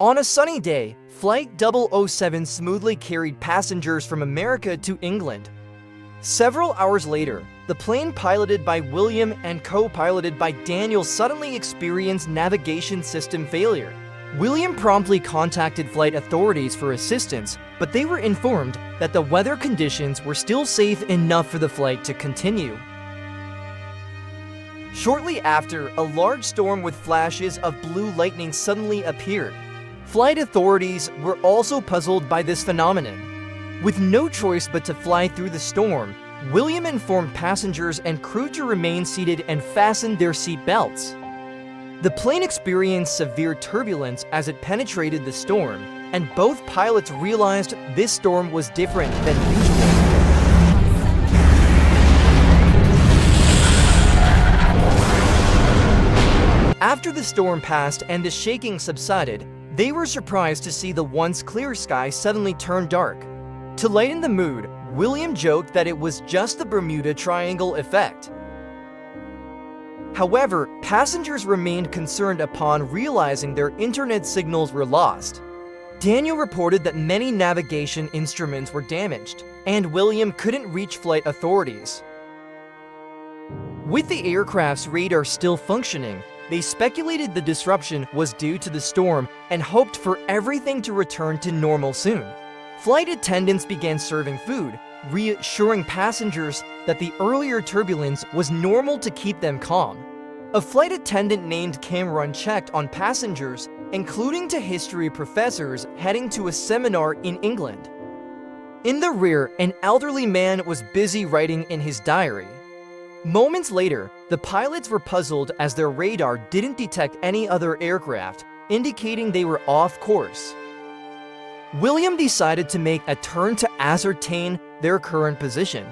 On a sunny day, Flight 007 smoothly carried passengers from America to England. Several hours later, the plane piloted by William and co-piloted by Daniel suddenly experienced navigation system failure. William promptly contacted flight authorities for assistance, but they were informed that the weather conditions were still safe enough for the flight to continue. Shortly after, a large storm with flashes of blue lightning suddenly appeared. Flight authorities were also puzzled by this phenomenon. With no choice but to fly through the storm, William informed passengers and crew to remain seated and fasten their seat belts. The plane experienced severe turbulence as it penetrated the storm, and both pilots realized this storm was different than usual. After the storm passed and the shaking subsided, they were surprised to see the once clear sky suddenly turn dark. To lighten the mood, William joked that it was just the Bermuda Triangle effect. However, passengers remained concerned upon realizing their internet signals were lost. Daniel reported that many navigation instruments were damaged, and William couldn't reach flight authorities. With the aircraft's radar still functioning, they speculated the disruption was due to the storm and hoped for everything to return to normal soon. Flight attendants began serving food, reassuring passengers that the earlier turbulence was normal to keep them calm. A flight attendant named Cameron checked on passengers, including to history professors heading to a seminar in England. In the rear, an elderly man was busy writing in his diary. Moments later, the pilots were puzzled as their radar didn't detect any other aircraft, indicating they were off course. William decided to make a turn to ascertain their current position.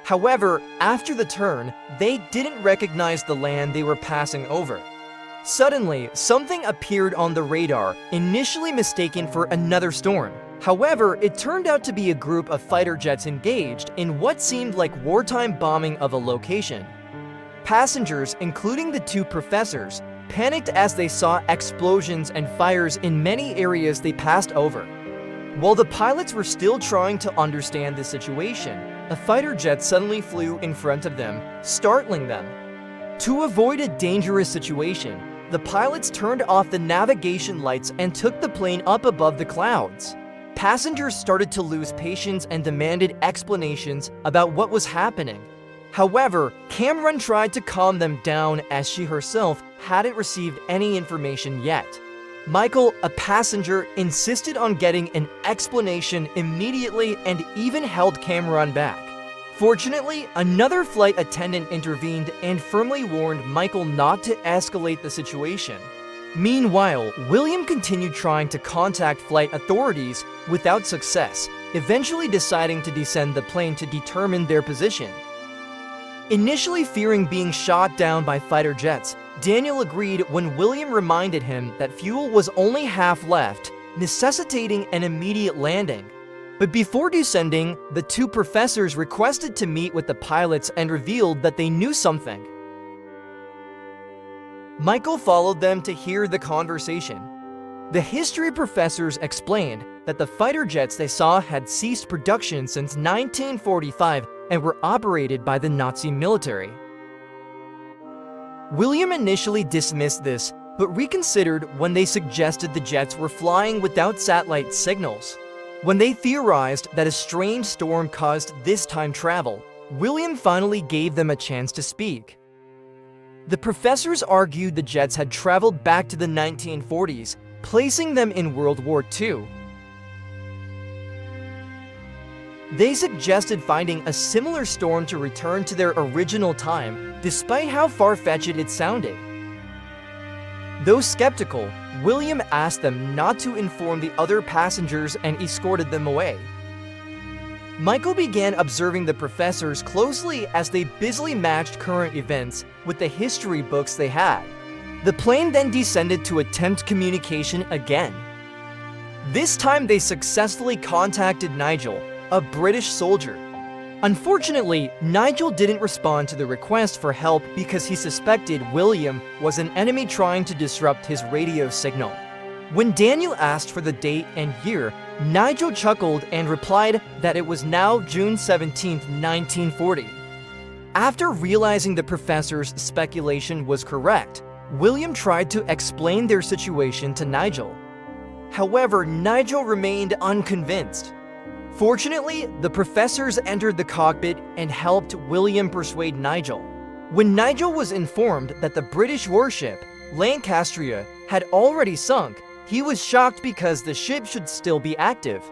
However, after the turn, they didn't recognize the land they were passing over. Suddenly, something appeared on the radar, initially mistaken for another storm. However, it turned out to be a group of fighter jets engaged in what seemed like wartime bombing of a location. Passengers, including the two professors, panicked as they saw explosions and fires in many areas they passed over. While the pilots were still trying to understand the situation, a fighter jet suddenly flew in front of them, startling them. To avoid a dangerous situation, the pilots turned off the navigation lights and took the plane up above the clouds. Passengers started to lose patience and demanded explanations about what was happening. However, Cameron tried to calm them down as she herself hadn't received any information yet. Michael, a passenger, insisted on getting an explanation immediately and even held Cameron back. Fortunately, another flight attendant intervened and firmly warned Michael not to escalate the situation. Meanwhile, William continued trying to contact flight authorities without success, eventually deciding to descend the plane to determine their position. Initially fearing being shot down by fighter jets, Daniel agreed when William reminded him that fuel was only half left, necessitating an immediate landing. But before descending, the two professors requested to meet with the pilots and revealed that they knew something. Michael followed them to hear the conversation. The history professors explained that the fighter jets they saw had ceased production since 1945 and were operated by the Nazi military. William initially dismissed this, but reconsidered when they suggested the jets were flying without satellite signals. When they theorized that a strange storm caused this time travel, William finally gave them a chance to speak. The professors argued the jets had traveled back to the 1940s, placing them in World War II. They suggested finding a similar storm to return to their original time, despite how far-fetched it sounded. Though skeptical, William asked them not to inform the other passengers and escorted them away. Michael began observing the professors closely as they busily matched current events with the history books they had. The plane then descended to attempt communication again. This time they successfully contacted Nigel, a British soldier. Unfortunately, Nigel didn't respond to the request for help because he suspected William was an enemy trying to disrupt his radio signal. When Daniel asked for the date and year, Nigel chuckled and replied that it was now June 17, 1940. After realizing the professor's speculation was correct, William tried to explain their situation to Nigel. However, Nigel remained unconvinced. Fortunately, the professors entered the cockpit and helped William persuade Nigel. When Nigel was informed that the British warship, Lancastria, had already sunk, he was shocked because the ship should still be active.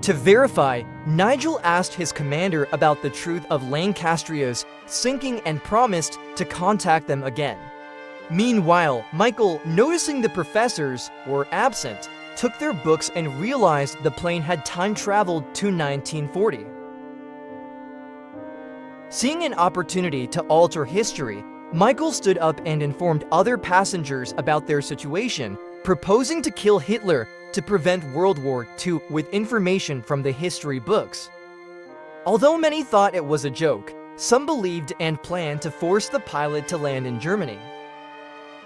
To verify, Nigel asked his commander about the truth of Lancastria's sinking and promised to contact them again. Meanwhile, Michael, noticing the professors were absent, took their books and realized the plane had time traveled to 1940. Seeing an opportunity to alter history, Michael stood up and informed other passengers about their situation, proposing to kill Hitler to prevent World War II with information from the history books. Although many thought it was a joke, some believed and planned to force the pilot to land in Germany.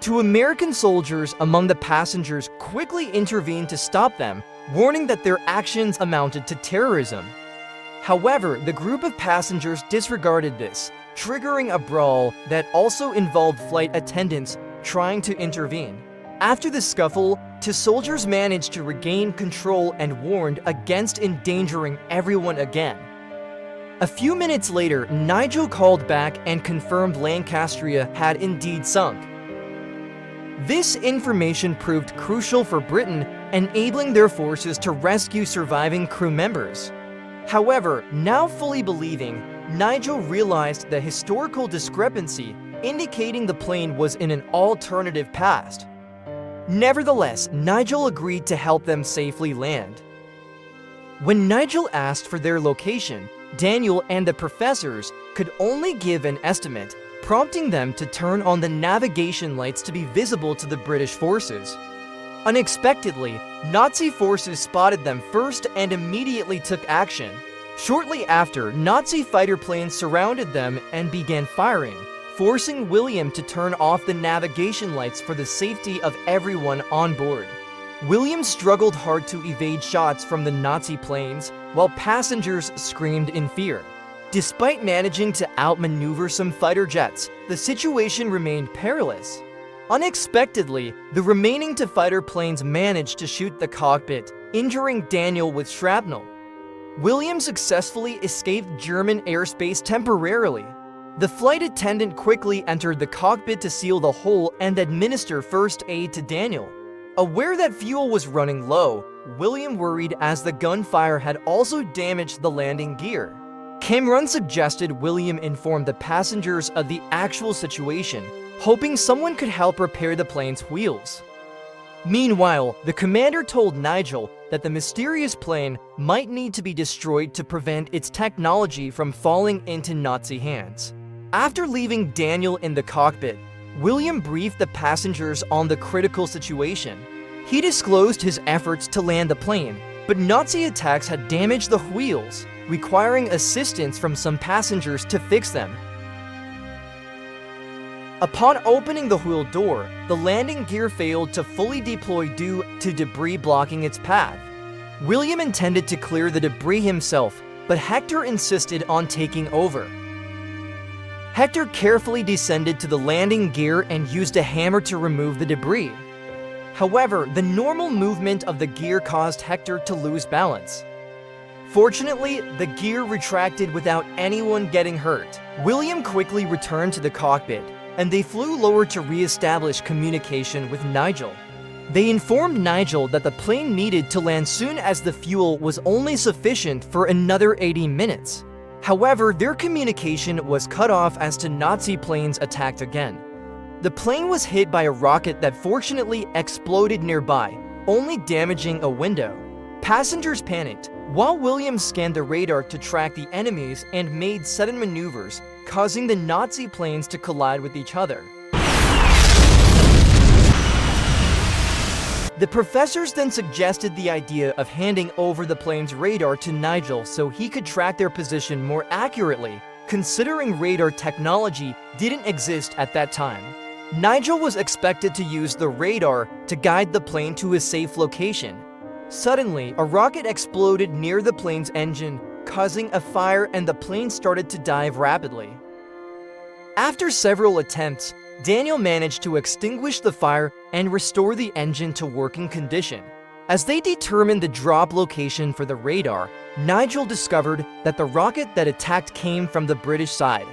Two American soldiers among the passengers quickly intervened to stop them, warning that their actions amounted to terrorism. However, the group of passengers disregarded this, triggering a brawl that also involved flight attendants trying to intervene. After the scuffle, two soldiers managed to regain control and warned against endangering everyone again. A few minutes later, Nigel called back and confirmed Lancastria had indeed sunk. This information proved crucial for Britain, enabling their forces to rescue surviving crew members. However, now fully believing, Nigel realized the historical discrepancy, indicating the plane was in an alternative past. Nevertheless, Nigel agreed to help them safely land. When Nigel asked for their location, Daniel and the professors could only give an estimate, prompting them to turn on the navigation lights to be visible to the British forces. Unexpectedly, Nazi forces spotted them first and immediately took action. Shortly after, Nazi fighter planes surrounded them and began firing, forcing William to turn off the navigation lights for the safety of everyone on board. William struggled hard to evade shots from the Nazi planes, while passengers screamed in fear. Despite managing to outmaneuver some fighter jets, the situation remained perilous. Unexpectedly, the remaining two fighter planes managed to shoot the cockpit, injuring Daniel with shrapnel. William successfully escaped German airspace temporarily. The flight attendant quickly entered the cockpit to seal the hole and administer first aid to Daniel. Aware that fuel was running low, William worried as the gunfire had also damaged the landing gear. Cameron suggested William inform the passengers of the actual situation, hoping someone could help repair the plane's wheels. Meanwhile, the commander told Nigel that the mysterious plane might need to be destroyed to prevent its technology from falling into Nazi hands. After leaving Daniel in the cockpit, William briefed the passengers on the critical situation. He disclosed his efforts to land the plane, but Nazi attacks had damaged the wheels, requiring assistance from some passengers to fix them. Upon opening the wheel door, the landing gear failed to fully deploy due to debris blocking its path. William intended to clear the debris himself, but Hector insisted on taking over. Hector carefully descended to the landing gear and used a hammer to remove the debris. However, the normal movement of the gear caused Hector to lose balance. Fortunately, the gear retracted without anyone getting hurt. William quickly returned to the cockpit, and they flew lower to re-establish communication with Nigel. They informed Nigel that the plane needed to land soon as the fuel was only sufficient for another 80 minutes. However, their communication was cut off as two Nazi planes attacked again. The plane was hit by a rocket that fortunately exploded nearby, only damaging a window. Passengers panicked, while William scanned the radar to track the enemies and made sudden maneuvers, causing the Nazi planes to collide with each other. The professors then suggested the idea of handing over the plane's radar to Nigel so he could track their position more accurately, considering radar technology didn't exist at that time. Nigel was expected to use the radar to guide the plane to a safe location. Suddenly, a rocket exploded near the plane's engine, causing a fire, and the plane started to dive rapidly. After several attempts, Daniel managed to extinguish the fire and restore the engine to working condition. As they determined the drop location for the radar, Nigel discovered that the rocket that attacked came from the British side.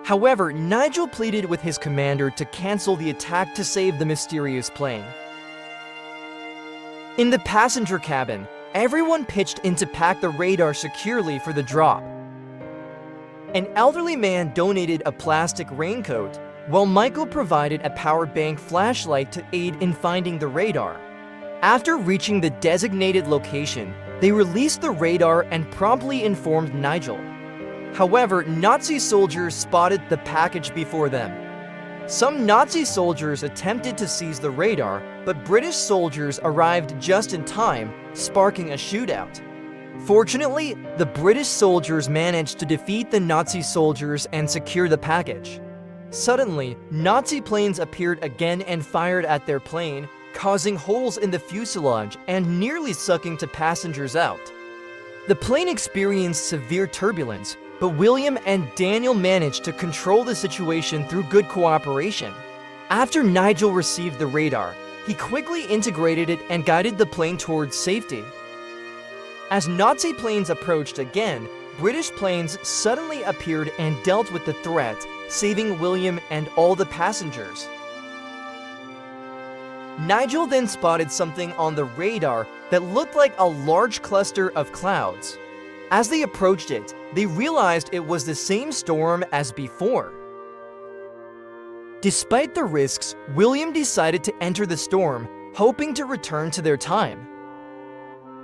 However, Nigel pleaded with his commander to cancel the attack to save the mysterious plane. In the passenger cabin, everyone pitched in to pack the radar securely for the drop. An elderly man donated a plastic raincoat, while Michael provided a power bank flashlight to aid in finding the radar. After reaching the designated location, they released the radar and promptly informed Nigel. However, Nazi soldiers spotted the package before them. Some Nazi soldiers attempted to seize the radar, but British soldiers arrived just in time, sparking a shootout. Fortunately, the British soldiers managed to defeat the Nazi soldiers and secure the package. Suddenly, Nazi planes appeared again and fired at their plane, causing holes in the fuselage and nearly sucking the passengers out. The plane experienced severe turbulence, but William and Daniel managed to control the situation through good cooperation. After Nigel received the radar, he quickly integrated it and guided the plane towards safety. As Nazi planes approached again, British planes suddenly appeared and dealt with the threat, saving William and all the passengers. Nigel then spotted something on the radar that looked like a large cluster of clouds. As they approached it, they realized it was the same storm as before. Despite the risks, William decided to enter the storm, hoping to return to their time.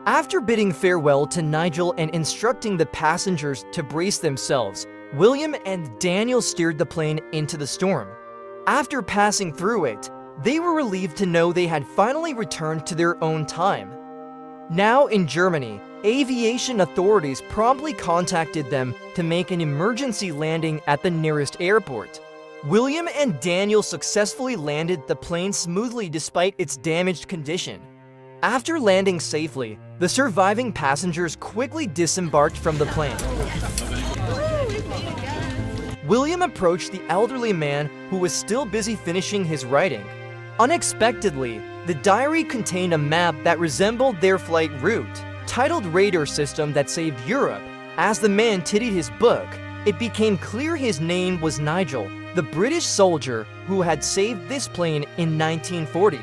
After bidding farewell to Nigel and instructing the passengers to brace themselves, William and Daniel steered the plane into the storm. After passing through it, they were relieved to know they had finally returned to their own time. Now in Germany, aviation authorities promptly contacted them to make an emergency landing at the nearest airport. William and Daniel successfully landed the plane smoothly despite its damaged condition. After landing safely, the surviving passengers quickly disembarked from the plane. William approached the elderly man who was still busy finishing his writing. Unexpectedly, the diary contained a map that resembled their flight route. Titled Radar System That Saved Europe, as the man titted his book, it became clear his name was Nigel, the British soldier who had saved this plane in 1940.